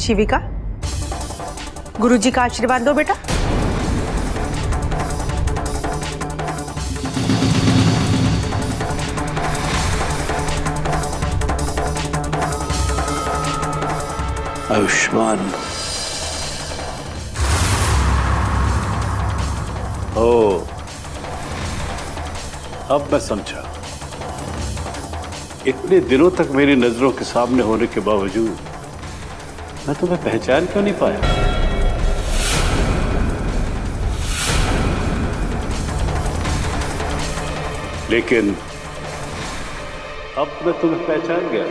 शिविका, गुरुजी का आशीर्वाद दो बेटा। आयुष्मान। ओ, अब मैं समझा। इतने दिनों तक मेरी नजरों के सामने होने के बावजूद मैं तुम्हें पहचान क्यों नहीं पाया। लेकिन अब मैं तुम्हें पहचान गया।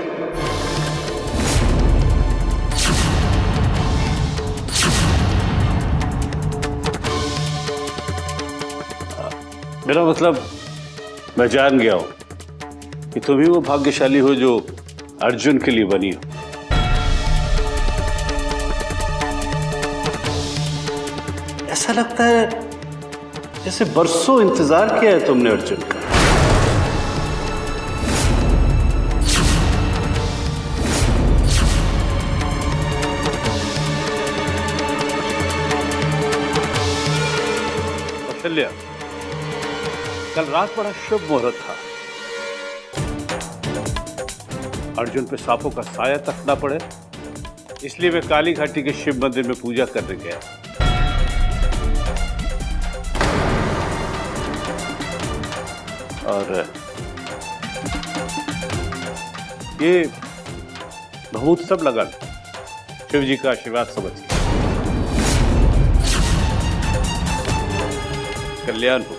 मेरा मतलब मैं जान गया हूं कि तुम ही वो भाग्यशाली हो जो अर्जुन के लिए बनी हो। ऐसा लगता है जैसे बरसों इंतजार किया है तुमने अर्जुन का। कौशल्या, कल रात बड़ा शुभ मुहूर्त था। अर्जुन पे सांपों का साया तक ना पड़े, इसलिए मैं काली घाटी के शिव मंदिर में पूजा करने गया। और ये बहुत सब लगा शिव जी का आशीर्वाद समझिए। कल्याण हो।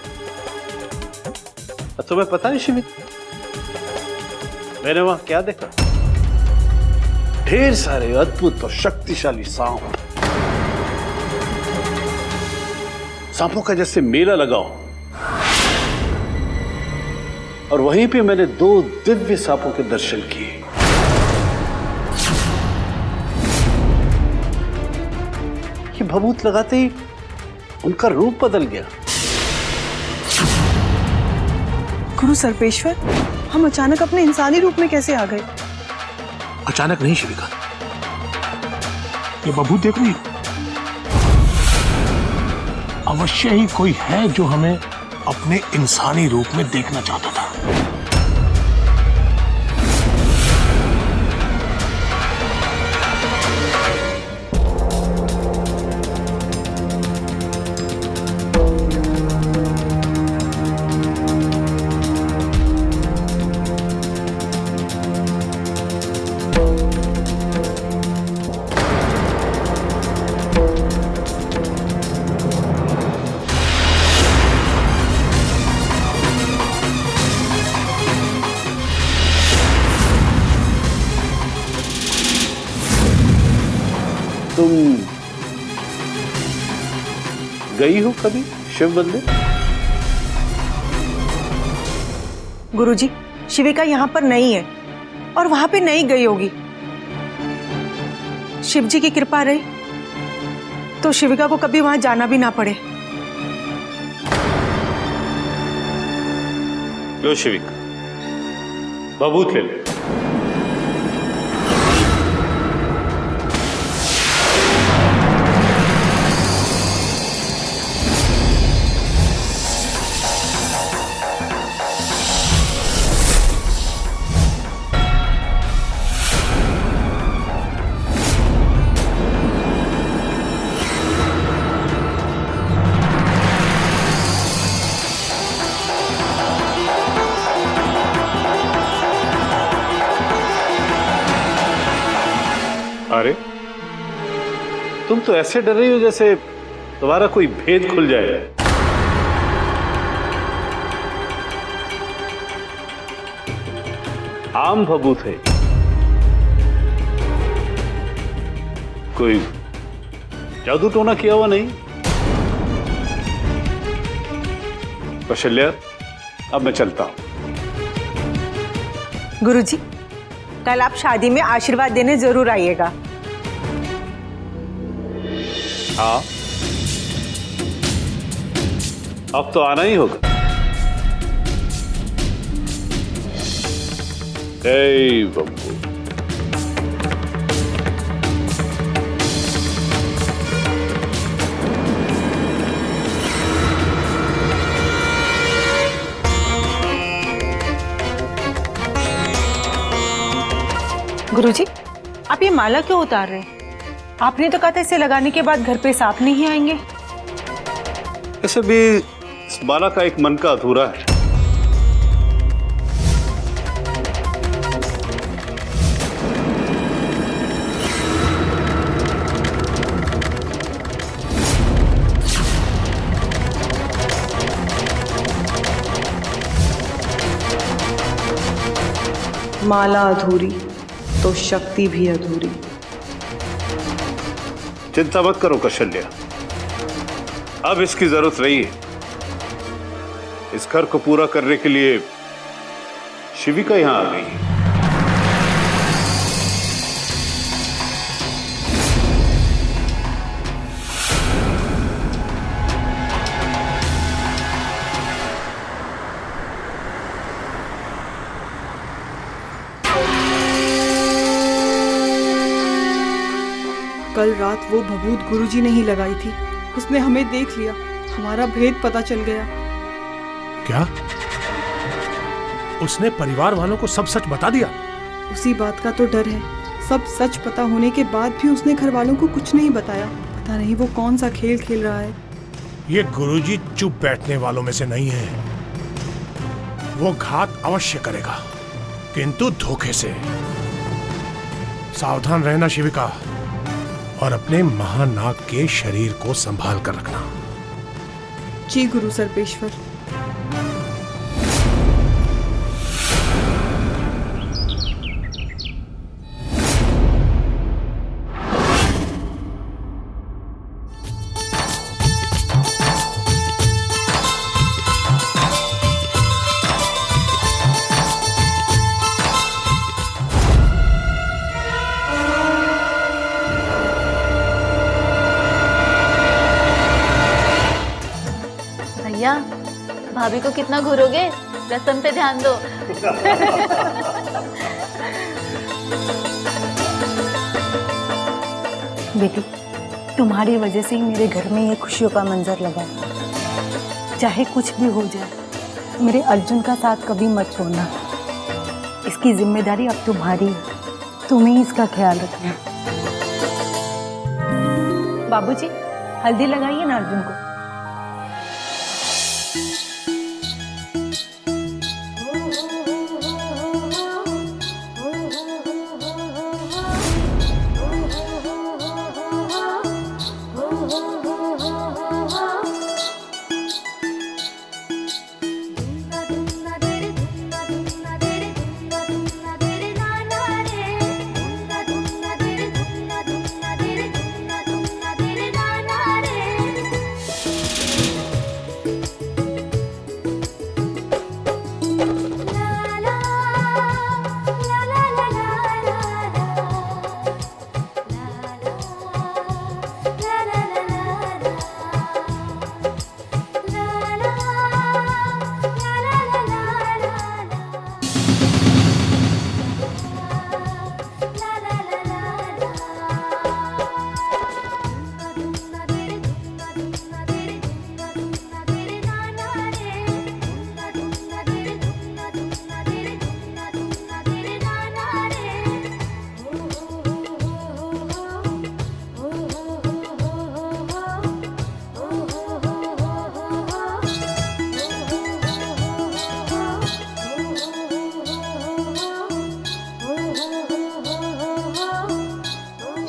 तुम्हें पता है शिवित, मैंने वहां क्या देखा? ढेर सारे अद्भुत और शक्तिशाली सांप। सांपों का जैसे मेला लगाओ। और वहीं पे मैंने 2 दिव्य सांपों के दर्शन किए। ये भभूत लगाते ही उनका रूप बदल गया। गुरु सर्वेश्वर, हम अचानक अपने इंसानी रूप में कैसे आ गए? अचानक नहीं शिविका, ये बबूत देख रही हो? अवश्य ही कोई है जो हमें अपने इंसानी रूप में देखना चाहता था। तुम गई हो कभी शिव मंदिर? गुरुजी, शिविका यहाँ पर नहीं है और वहां पे नहीं गई होगी। शिव जी की कृपा रही तो शिविका को कभी वहां जाना भी ना पड़े। लो शिविका, बबूत ले लो। अरे, तुम तो ऐसे डर रही हो जैसे तुम्हारा कोई भेद खुल जाए। आम भभूत है, कोई जादू टोना किया हुआ नहीं। कौशल्या, अब मैं चलता हूं। गुरुजी, कल आप शादी में आशीर्वाद देने जरूर आइएगा। हाँ, अब तो आना ही होगा। जय बब्बू। गुरुजी, आप ये माला क्यों उतार रहे हैं? आपने तो कहा था इसे लगाने के बाद घर पे सांप नहीं आएंगे। ऐसे भी इस माला का एक मन का अधूरा है। माला अधूरी तो शक्ति भी अधूरी। चिंता मत करो कौशल्या, अब इसकी जरूरत नहीं है। इस घर को पूरा करने के लिए शिविका यहां आ गई है। कल रात वो भभूत गुरुजी ने ही लगाई थी। उसने हमें देख लिया, हमारा भेद पता चल गया। क्या? उसने परिवार वालों को सब सच बता दिया? उसी बात का तो डर है। सब सच पता होने के बाद भी उसने घर वालों को कुछ नहीं बताया। पता नहीं वो कौन सा खेल खेल रहा है। ये गुरुजी चुप बैठने वालों में से नहीं है। वो घात अवश्य करेगा, किंतु धोखे से। सावधान रहना शिविका, और अपने महानाग के शरीर को संभाल कर रखना। जी गुरु सर्पेश्वर। भैया, भाभी को कितना घूरोगे? रस्म पे ध्यान दो। बेटी, तुम्हारी वजह से ही मेरे घर में ये खुशियों का मंजर लगा। चाहे कुछ भी हो जाए, मेरे अर्जुन का साथ कभी मत छोड़ना। इसकी जिम्मेदारी अब तुम्हारी है, तुम ही इसका ख्याल रखना। बाबूजी, हल्दी लगाइए ना अर्जुन को।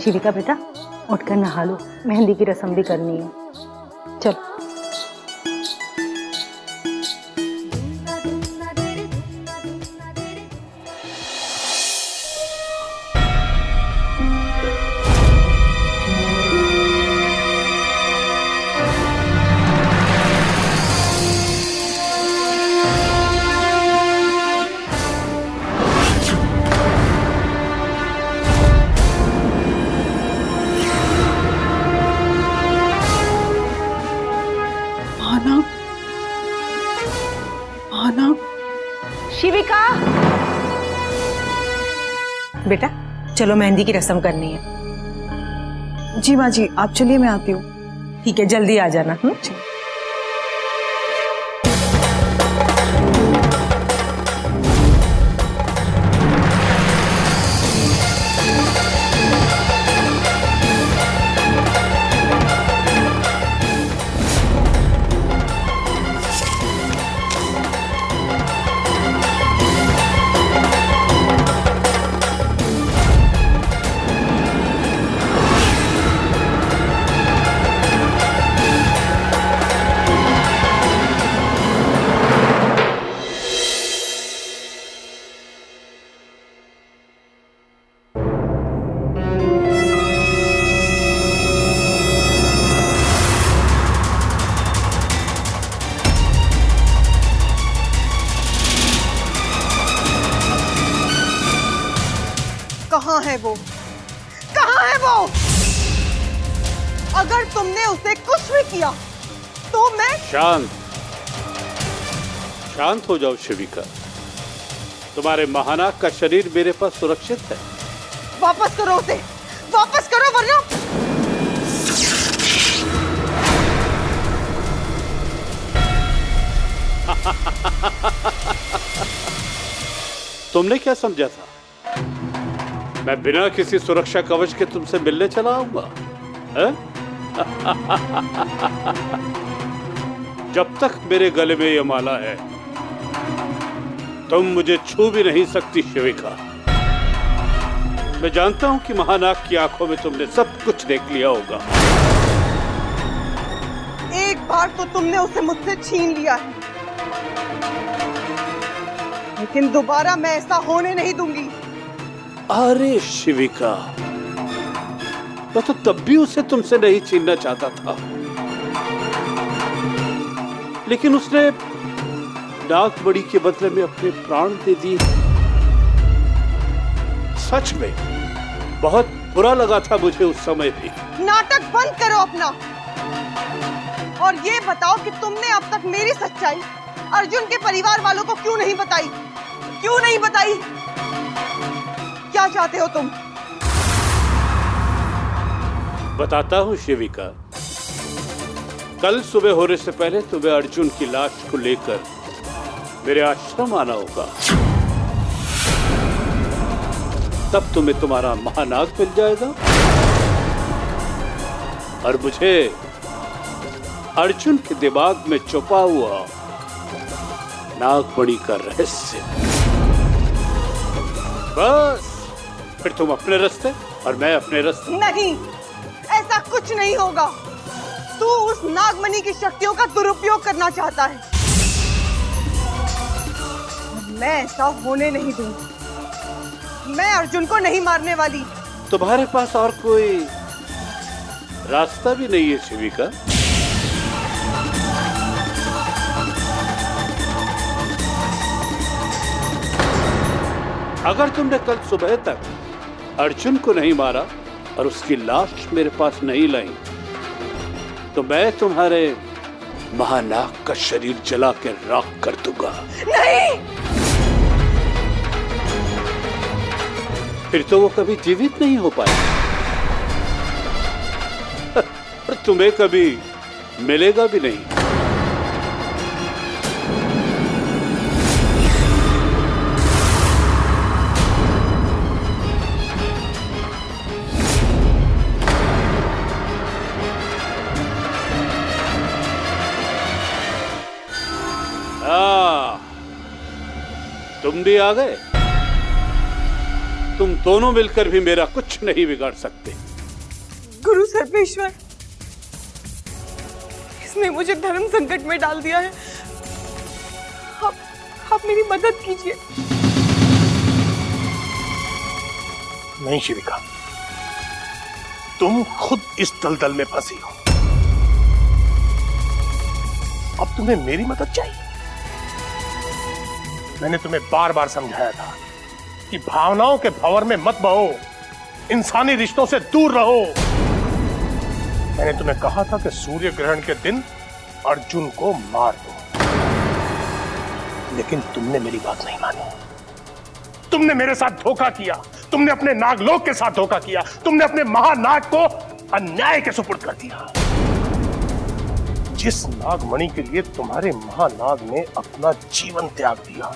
शिविका बेटा, उठकर नहा लो, मेहंदी की रस्म भी करनी है। चलो। शिविका, बेटा चलो मेहंदी की रस्म करनी है। जी माँ जी, आप चलिए, मैं आती हूँ। ठीक है, जल्दी आ जाना। है वो? कहाँ है वो? अगर तुमने उसे कुछ भी किया तो मैं शांत हो जाओ शिविका। तुम्हारे महानाग का शरीर मेरे पास सुरक्षित है। वापस करो उसे, वापस करो वरना तुमने क्या समझा था? मैं बिना किसी सुरक्षा कवच के तुमसे मिलने चला आऊंगा? जब तक मेरे गले में यह माला है तुम मुझे छू भी नहीं सकती शिविका। मैं जानता हूं कि महानाग की आंखों में तुमने सब कुछ देख लिया होगा। एक बार तो तुमने उसे मुझसे छीन लिया है, लेकिन दोबारा मैं ऐसा होने नहीं दूंगी। अरे शिविका, मैं तो तब भी उसे तुमसे नहीं छीनना चाहता था, लेकिन उसने नागमणि के बदले में अपने प्राण दे दिए। सच में बहुत बुरा लगा था मुझे उस समय भी। नाटक बंद करो अपना और ये बताओ कि तुमने अब तक मेरी सच्चाई अर्जुन के परिवार वालों को क्यों नहीं बताई? क्यों नहीं बताई? क्या चाहते हो तुम? बताता हूं शिविका। कल सुबह होने से पहले तुम्हें अर्जुन की लाश को लेकर मेरे आश्रम आना होगा। तब तुम्हें तुम्हारा महानाग मिल जाएगा और मुझे अर्जुन के दिमाग में छुपा हुआ नागमणि का रहस्य। बस फिर तुम अपने रास्ते और मैं अपने रास्ते। नहीं, ऐसा कुछ नहीं होगा। तू उस नागमणि की शक्तियों का दुरुपयोग करना चाहता है, मैं ऐसा होने नहीं दूंगी। मैं अर्जुन को नहीं मारने वाली। तुम्हारे पास और कोई रास्ता भी नहीं है शिविका। अगर तुमने कल सुबह तक अर्जुन को नहीं मारा और उसकी लाश मेरे पास नहीं लाई तो मैं तुम्हारे महानाग का शरीर जला के राख कर दूंगा। नहीं! फिर तो वो कभी जीवित नहीं हो पाए और तुम्हें कभी मिलेगा भी नहीं। तुम भी आ गए। तुम दोनों मिलकर भी मेरा कुछ नहीं बिगाड़ सकते। गुरु सर्पेश्वर, इसने मुझे धर्म संकट में डाल दिया है। आप मेरी मदद कीजिए। नहीं शिविका, तुम खुद इस दलदल में फंसी हो। अब तुम्हें मेरी मदद चाहिए। मैंने तुम्हें बार बार समझाया था कि भावनाओं के भंवर में मत बहो, इंसानी रिश्तों से दूर रहो। मैंने तुम्हें कहा था कि सूर्य ग्रहण के दिन अर्जुन को मार दो, लेकिन तुमने मेरी बात नहीं मानी। तुमने मेरे साथ धोखा किया। तुमने अपने नागलोक के साथ धोखा किया। तुमने अपने महानाग को अन्याय के सुपुर्द कर दिया। जिस नागमणि के लिए तुम्हारे महानाग ने अपना जीवन त्याग दिया,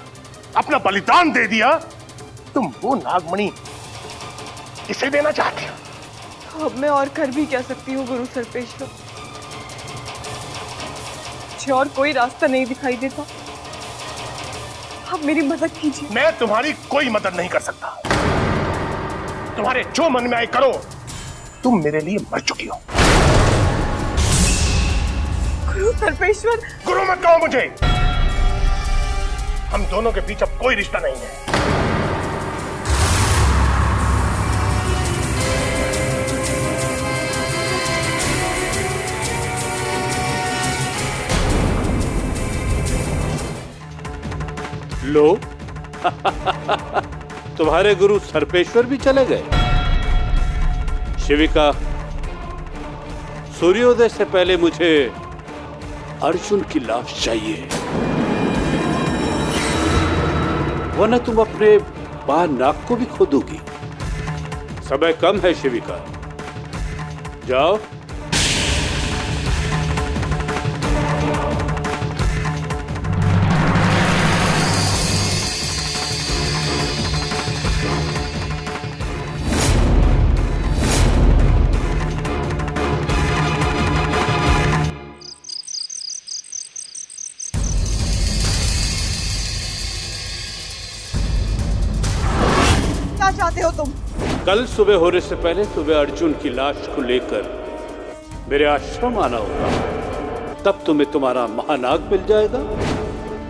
अपना बलिदान दे दिया, तुम वो नागमणि इसे देना चाहते हो। अब मैं और कर भी क्या सकती हूँ गुरु सर्पेश्वर? मुझे और कोई रास्ता नहीं दिखाई देता। आप मेरी मदद कीजिए। मैं तुम्हारी कोई मदद नहीं कर सकता। तुम्हारे जो मन में आए करो। तुम मेरे लिए मर चुकी हो। गुरु सर्पेश्वर। गुरु मत कहो मुझे। हम दोनों के बीच अब कोई रिश्ता नहीं है। लो तुम्हारे गुरु सर्पेश्वर भी चले गए। शिविका, सूर्योदय से पहले मुझे अर्जुन की लाश चाहिए, वरना तुम अपने बाहर नाक को भी खो दोगी। समय कम है शिविका, जाओ। क्या चाहते हो तुम? कल सुबह होने से पहले तुम्हें अर्जुन की लाश को लेकर मेरे आश्रम आना होगा, तब तुम्हें तुम्हारा महानाग मिल जाएगा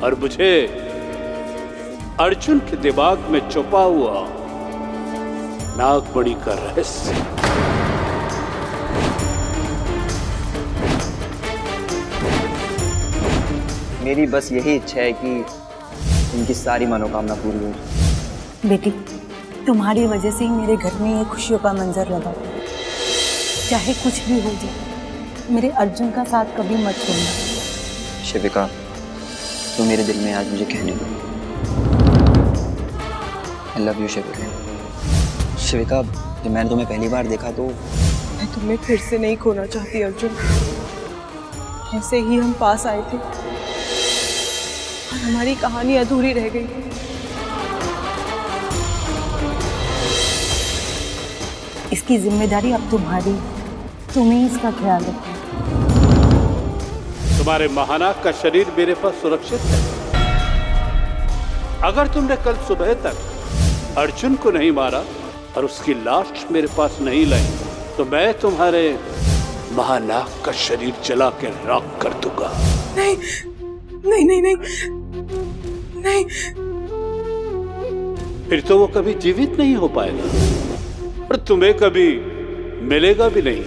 और मुझे अर्जुन के दिमाग में छुपा हुआ नागमणि का रहस्य। मेरी बस यही इच्छा है कि उनकी सारी मनोकामना पूरी हो जाए। बेटी, तुम्हारी वजह से ही मेरे घर में ये खुशियों का मंजर लगा। चाहे कुछ भी हो जाए, मेरे अर्जुन का साथ कभी मत छोड़ना। शिविका, तो मेरे दिल में आज मुझे कहने दो, आई लव यू शिविका। शिविका, जब मैंने तुम्हें पहली बार देखा तो मैं तुम्हें फिर से नहीं खोना चाहती अर्जुन। ऐसे ही हम पास आए थे और हमारी कहानी अधूरी रह गई। इसकी जिम्मेदारी अब तुम्हारी, तुम ही इसका ख्याल रखो। तुम्हारे महानाग का शरीर मेरे पास सुरक्षित है। अगर तुमने कल सुबह तक अर्जुन को नहीं मारा और उसकी लाश मेरे पास नहीं लाई, तो मैं तुम्हारे महानाग का शरीर जला के राख कर दूंगा। नहीं नहीं नहीं नहीं नहीं। फिर तो वो कभी जीवित नहीं हो पाएगा और तुम्हें कभी मिलेगा भी नहीं।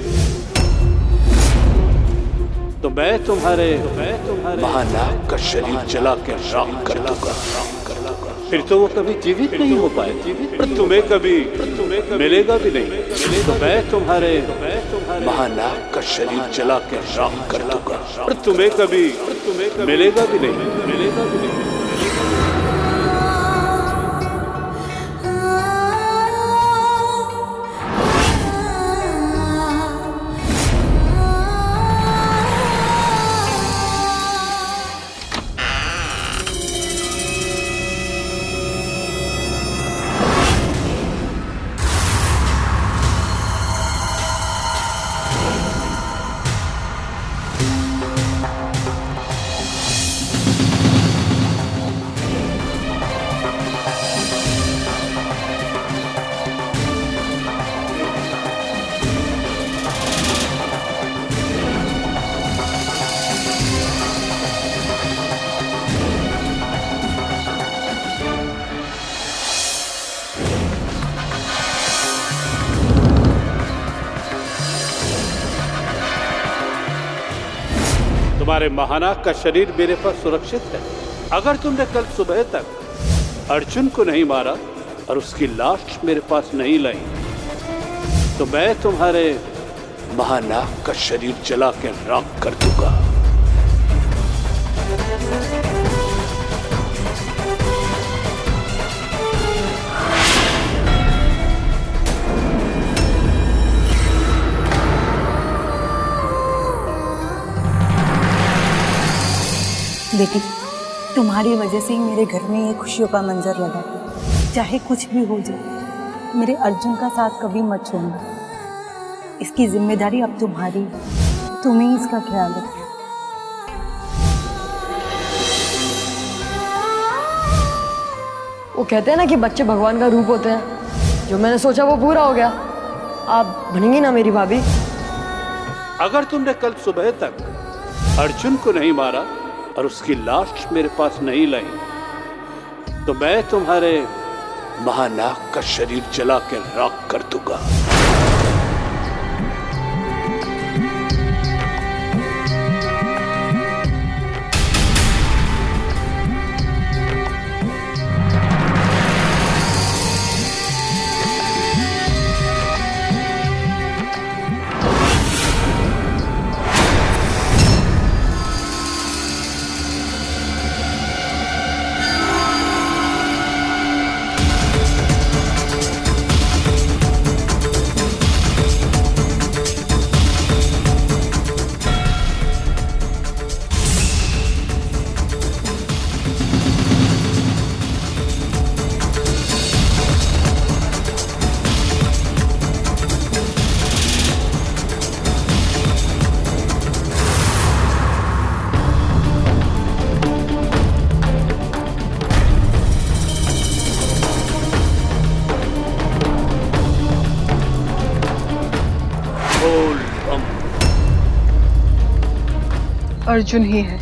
तो मैं तुम्हारे महानाग का शरीर जला के राख कर दूंगा। फिर तो वो कभी जीवित नहीं हो पाएगा और तुम्हें कभी मिलेगा भी नहीं। तो मैं तुम्हारे महानाग का शरीर जला के राख कर दूंगा और तुम्हें कभी मिलेगा भी नहीं। तुम्हारे महानाग का शरीर मेरे पास सुरक्षित है। अगर तुमने कल सुबह तक अर्जुन को नहीं मारा और उसकी लाश मेरे पास नहीं लाई, तो मैं तुम्हारे महानाग का शरीर जला के राख कर दूंगा। बेटी, तुम्हारी वजह से ही मेरे घर में ये खुशियों का मंजर लगा। चाहे कुछ भी हो जाए, मेरे अर्जुन का साथ कभी मत छोड़ना। इसकी जिम्मेदारी अब तुम्हारी, तुम ही इसका ख्याल रखो। वो कहते हैं ना कि बच्चे भगवान का रूप होते हैं। जो मैंने सोचा वो पूरा हो गया। आप बनेंगी ना मेरी भाभी? अगर तुमने कल सुबह तक अर्जुन को नहीं मारा और उसकी लाश मेरे पास नहीं लाई, तो मैं तुम्हारे महानाग का शरीर जला के राख कर दूंगा। अर्जुन ही है।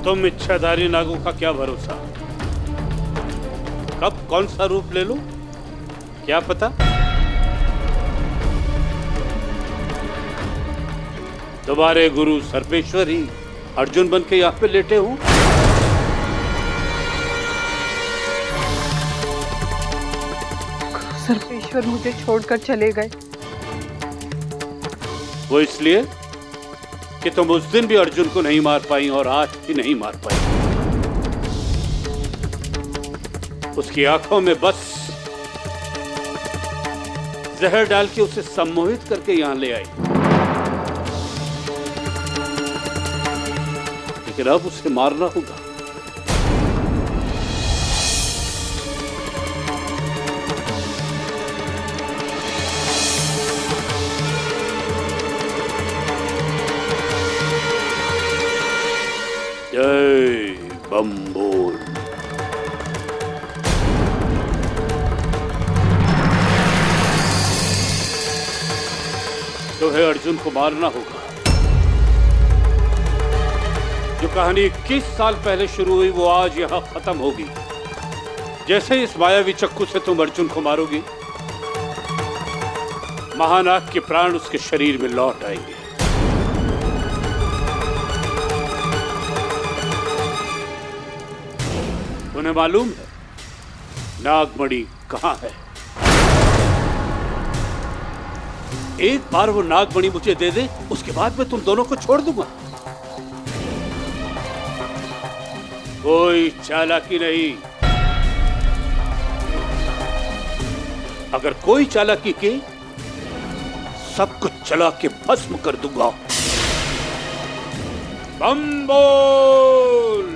तुम इच्छाधारी नागों का क्या भरोसा, कब कौन सा रूप ले लो क्या पता। तुम्हारे गुरु सर्पेश्वर ही अर्जुन बन के यहाँ पे लेटे हूं। सर्पेश्वर मुझे छोड़कर चले गए। वो इसलिए कि तुम उस दिन भी अर्जुन को नहीं मार पाई और आज भी नहीं मार पाई। उसकी आंखों में बस जहर डाल के उसे सम्मोहित करके यहां ले आई, लेकिन अब उसे मारना होगा। जय बम बोल। तुम्हें अर्जुन को मारना होगा। जो कहानी 21 साल पहले शुरू हुई वो आज यहां खत्म होगी। जैसे इस मायावी चक्कू से तुम अर्जुन को मारोगी, महानाग के प्राण उसके शरीर में लौट आएंगे। उन्हें मालूम है नागमणि कहां है। एक बार वो नागमणि मुझे दे दे, उसके बाद मैं तुम दोनों को छोड़ दूंगा। कोई चालाकी नहीं। अगर कोई चालाकी की, सब कुछ चला के भस्म कर दूंगा। बम बोल।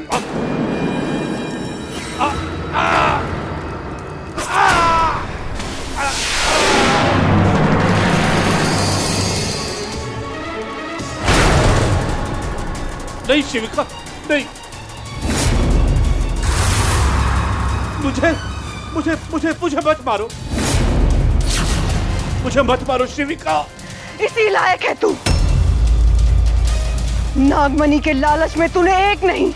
नहीं शिविका, नहीं। मुझे मत मारो। मुझे मत मारो शिविका। इसी लायक है तू। नागमणि के लालच में तूने एक नहीं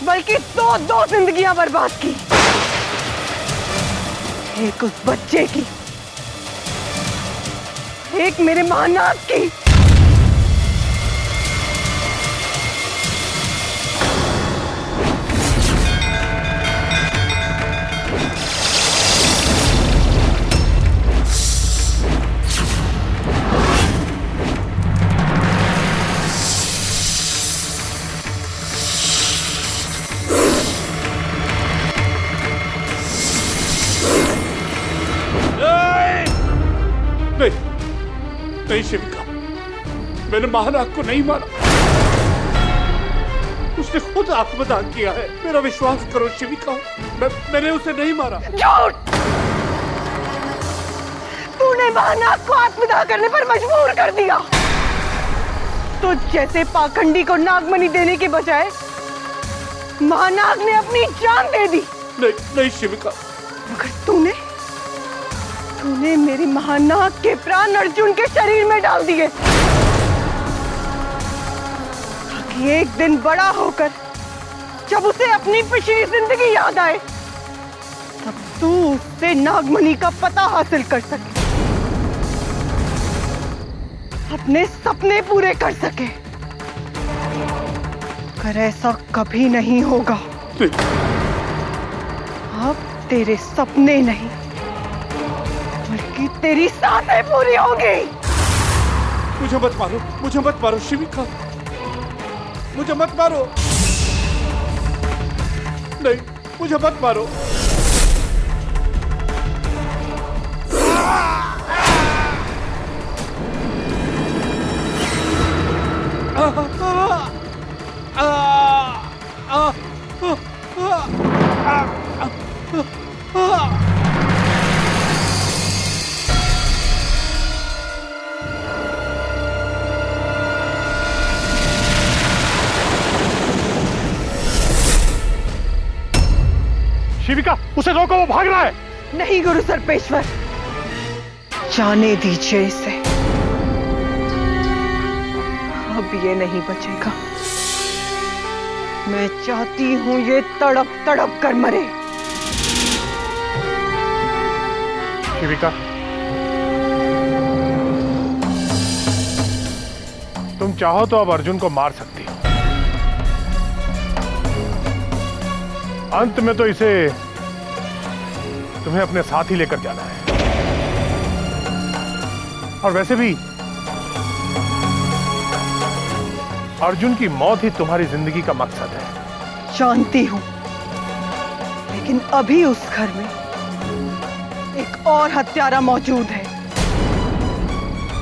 बल्कि दो जिंदगियां बर्बाद की। एक उस बच्चे की, एक मेरे महानाग की। नहीं शिविका, मैंने महानाग को नहीं मारा। उसने खुद आत्मदान किया है। मेरा विश्वास करो शिविका, मैंने उसे नहीं मारा। झूठ! तूने महानाग को आत्मदाह करने पर मजबूर कर दिया। तो जैसे पाखंडी को नागमणि देने के बजाय महानाग ने अपनी जान दे दी। नहीं शिविका, मगर तूने मेरी महानाग के प्राण अर्जुन के शरीर में डाल दिए ताकि एक दिन बड़ा होकर जब उसे अपनी पिछली जिंदगी याद आए तब तू उससे नागमणि का पता हासिल कर सके, अपने सपने पूरे कर सके। पर ऐसा कभी नहीं होगा। अब तेरे सपने नहीं बल्कि तेरी सांसें पूरी होगी। मुझे मत मारो शिविका, मुझे मत मारो। नहीं, मुझे मत मारो। शिविका, उसे रोको, वो भाग रहा है। नहीं गुरु सर्पेश्वर, जाने दीजिए इसे। अब ये नहीं बचेगा। मैं चाहती हूं ये तड़प तड़प कर मरे। शिविका, तुम चाहो तो अब अर्जुन को मार सकती हो। अंत में तो इसे तुम्हें अपने साथ ही लेकर जाना है। और वैसे भी अर्जुन की मौत ही तुम्हारी जिंदगी का मकसद है। जानती हूं, लेकिन अभी उस घर में एक और हत्यारा मौजूद है।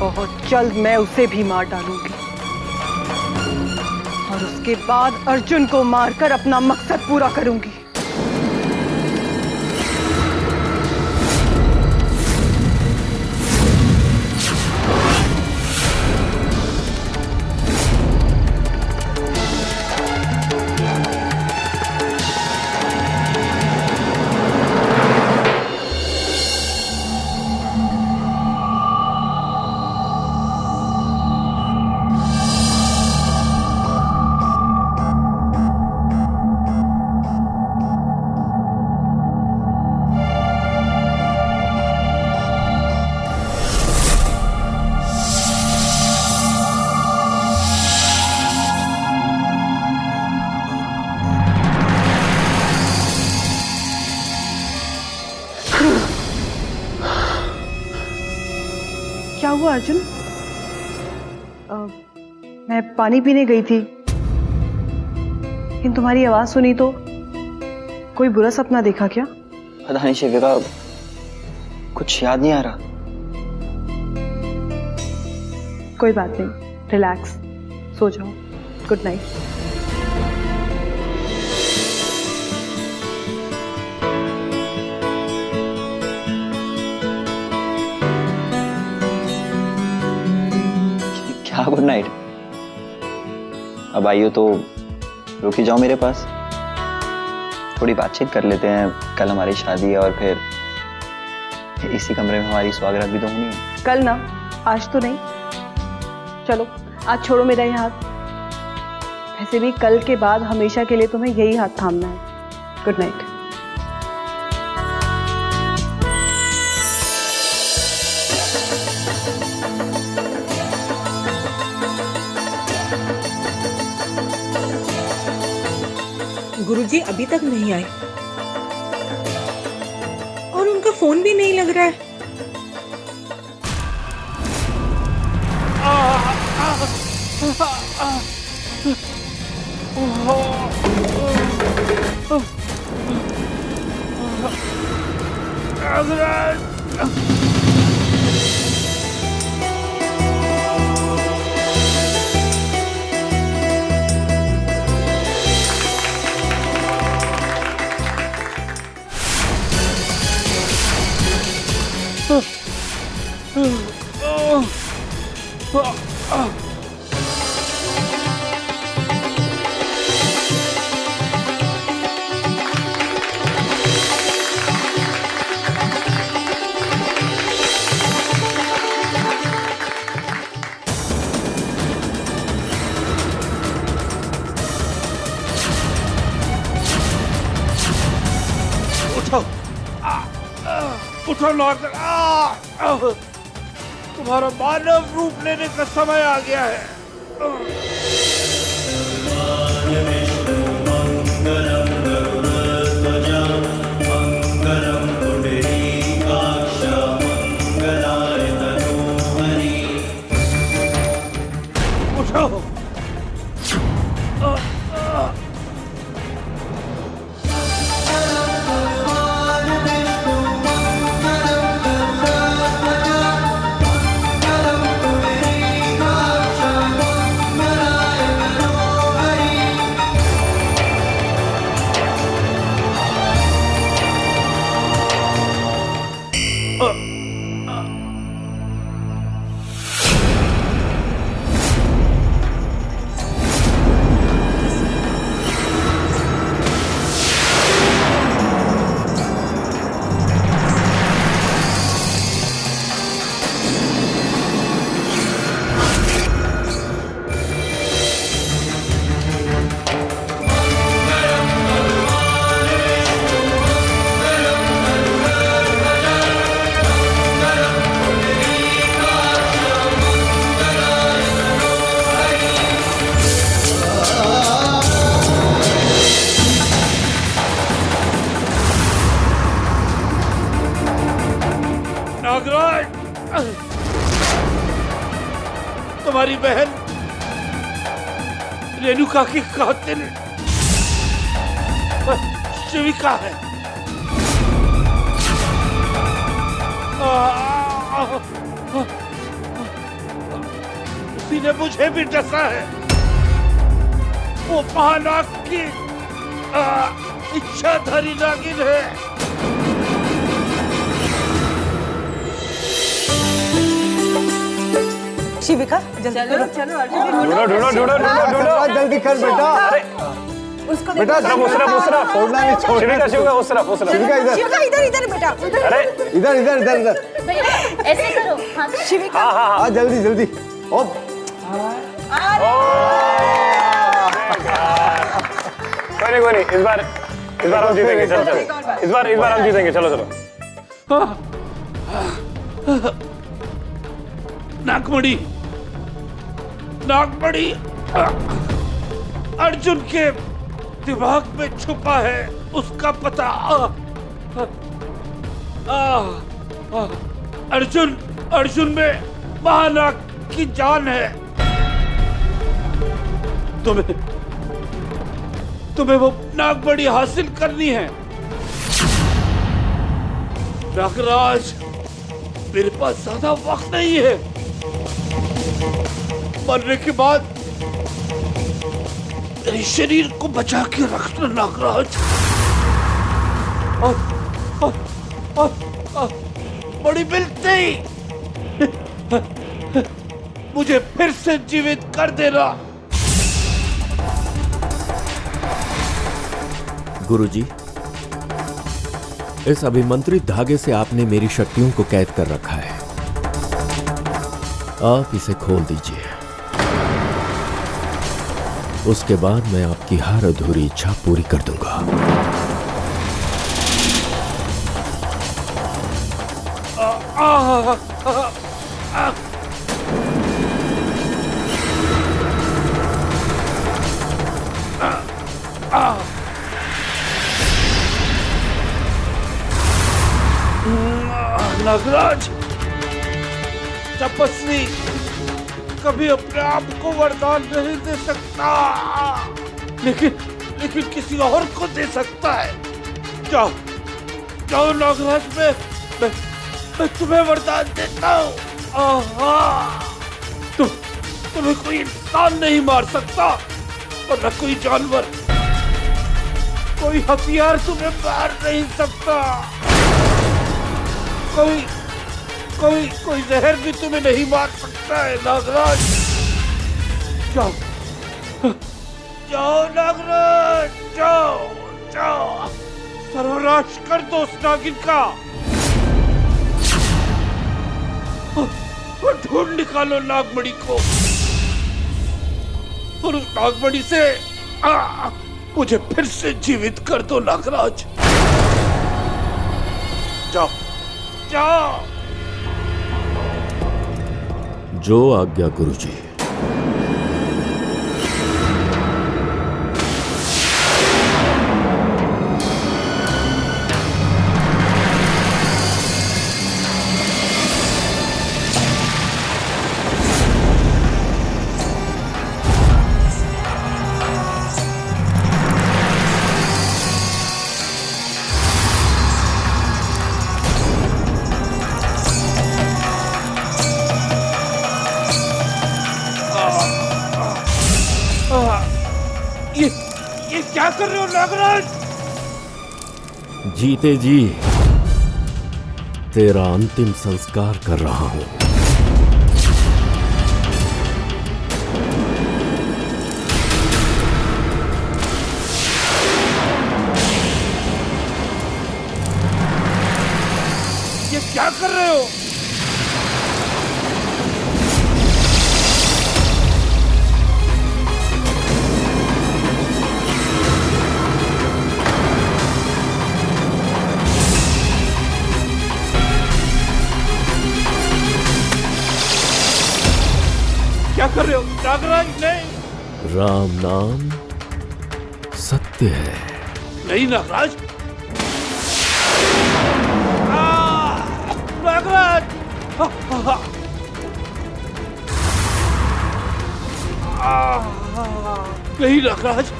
बहुत जल्द मैं उसे भी मार डालूंगी और उसके बाद अर्जुन को मारकर अपना मकसद पूरा करूंगी। क्या हुआ अर्जुन? मैं पानी पीने गई थी, लेकिन तुम्हारी आवाज सुनी तो कोई बुरा सपना देखा क्या? पता नहीं शिविका, कुछ याद नहीं आ रहा। कोई बात नहीं, रिलैक्स, सो जाओ। Good night. क्या गुड नाइट? अब आइयो तो रुक ही जाओ मेरे पास, थोड़ी बातचीत कर लेते हैं। कल हमारी शादी है और फिर इसी कमरे में हमारी स्वागत भी तो होनी है। कल ना, आज तो नहीं। चलो आज छोड़ो मेरा ये हाथ। वैसे भी कल के बाद हमेशा के लिए तुम्हें यही हाथ थामना है। Good night. गुरुजी अभी तक नहीं आए और उनका फोन भी नहीं लग रहा है। उठो नॉर्दन, तुम्हारा मानव रूप लेने का समय आ गया है। उठो। तुम्हारी बहन रेणुका की कातिल शिविका है। उसी ने मुझे भी डसा है। वो महानाग की इच्छाधारी नागिन है। शिविका जल्दी करो। ढूंढो जल्दी कर बेटा। उसको बेटा दूसरा छोड़ना नहीं, छोड़ शिविका इधर बेटा। अरे इधर भैया ऐसे करो। हाँ शिविका हाँ जल्दी ओप। कोई नहीं इस बार हम जीतेंगे। चलो इस बार हम जीतेंगे। चलो नागमणि अर्जुन के दिमाग में छुपा है, उसका पता। अर्जुन में महानाग की जान है। तुम्हें वो नागमणि हासिल करनी है। नागराज, मेरे पास ज्यादा वक्त नहीं है। मरने के बाद मेरे शरीर को बचा के रखना नागराज। बड़ी मिलते ही मुझे फिर से जीवित कर देना। गुरुजी, इस अभिमंत्रित धागे से आपने मेरी शक्तियों को कैद कर रखा है। आप इसे खोल दीजिए। उसके बाद मैं आपकी हर अधूरी इच्छा पूरी कर दूंगा। नागराज, तपस्वी कभी अपने आप को वरदान नहीं दे सकता, लेकिन किसी और को दे सकता है। जाओ नागराज, मैं तुम्हें वरदान देता हूँ। तुम्हें कोई इंसान नहीं मार सकता और न कोई जानवर, कोई हथियार तुम्हें मार नहीं सकता। कोई जहर भी तुम्हें नहीं मार सकता है नागराज। जाओ नागराज, जाओ सर्वनाश कर दो उस नागिन का। और ढूंढ निकालो नागमणि को, और उस नागमणि से मुझे फिर से जीवित कर दो नागराज। जाओ। जो आज्ञा गुरुजी। ये क्या कर रहे हो नागराज? जीते जी तेरा अंतिम संस्कार कर रहा हूं। ये क्या कर रहे हो? क्या कर रहे हो नागराज? नहीं, राम नाम सत्य है। नहीं नागराज, नागराज, नहीं नागराज,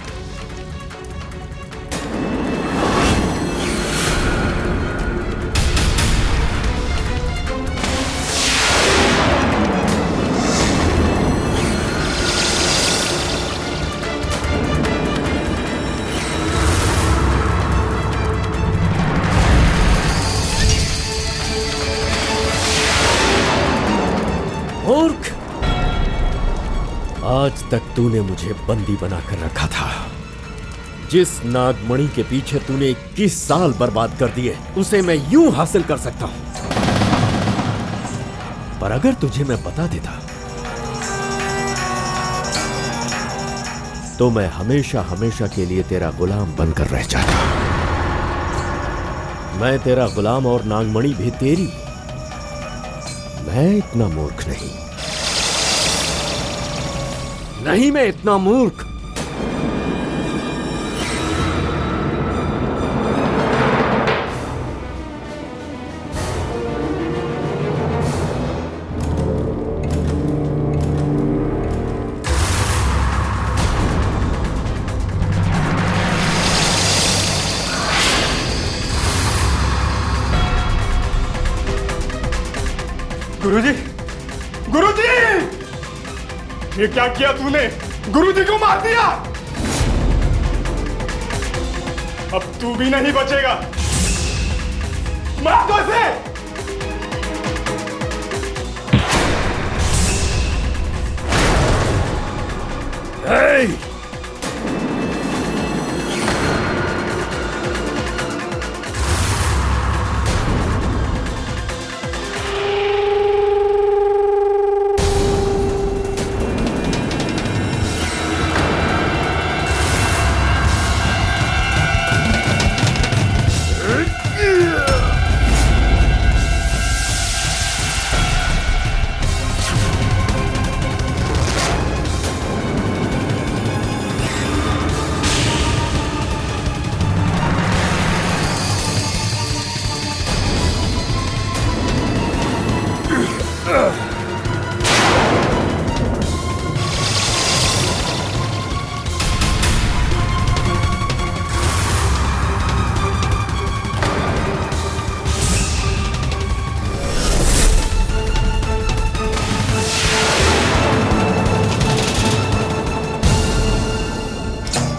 मूर्ख, आज तक तूने मुझे बंदी बनाकर रखा था। जिस नागमणि के पीछे तूने 21 साल बर्बाद कर दिए, उसे मैं यूं हासिल कर सकता हूं। पर अगर तुझे मैं बता देता तो मैं हमेशा हमेशा के लिए तेरा गुलाम बनकर रह जाता। मैं तेरा गुलाम और नागमणि भी तेरी। मैं इतना मूर्ख नहीं, मैं इतना मूर्ख। गुरुजी, गुरुजी, ये क्या किया तूने? गुरुजी को मार दिया। अब तू भी नहीं बचेगा। मार दो इसे।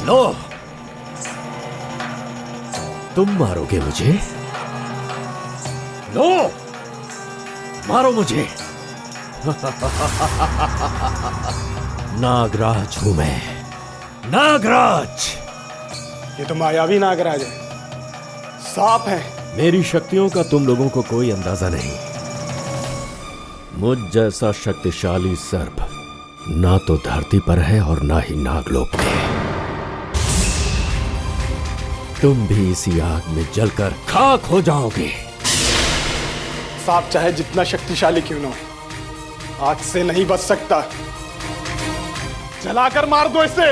लो, तुम मारोगे मुझे? लो, मारो मुझे। नागराज हूं मैं, नागराज। ये तो मायावी नागराज है, सांप है। मेरी शक्तियों का तुम लोगों को कोई अंदाजा नहीं। मुझ जैसा शक्तिशाली सर्प ना तो धरती पर है और ना ही नागलोक में। तुम भी इसी आग में जलकर खाक हो जाओगे। सांप चाहे जितना शक्तिशाली क्यों ना हो, आग से नहीं बच सकता। जलाकर मार दो इसे।